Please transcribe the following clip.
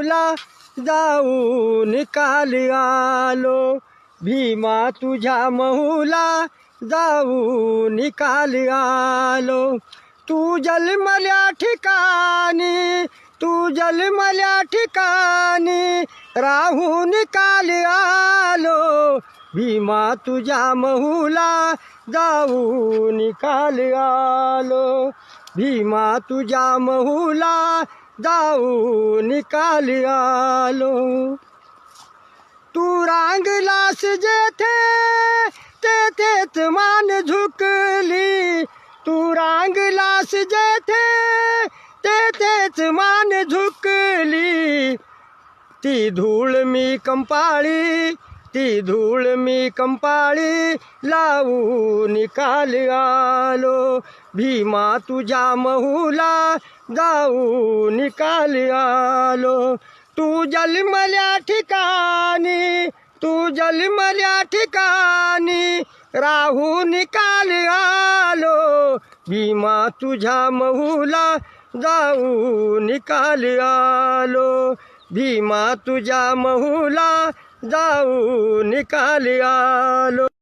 महूला जाऊ निकाल आलो, भीमा तुझ्या महूला जाऊ निकाल आलो. तू जन्मल्या ठिकाणी, तू जन्मल्या ठिकाणी राहून निकाल आलो, भीमा तुझ्या महूला जाऊ निकाल आलो, भीमा तुझ्या महूला जाऊ निकाल आलो. तू रांगलास जेथे तेथेच मान झुकली, तू रांगलास जेथे तेथेच मान झुकली. ती धूळ मी कंपाळी, ती धूळ मी कंपाळी लावू निकाल आलो, भीमा तुझ्या महूला जाऊ निकाल आलो. तू जन्मल्या ठिकाणी, तू जन्मल्या ठिकाणी राहू निकाल आलो, भीमा तुझ्या महूला जाऊ निकाल आलो, भीमा तुझ्या महूला जाऊ निकाल आलो.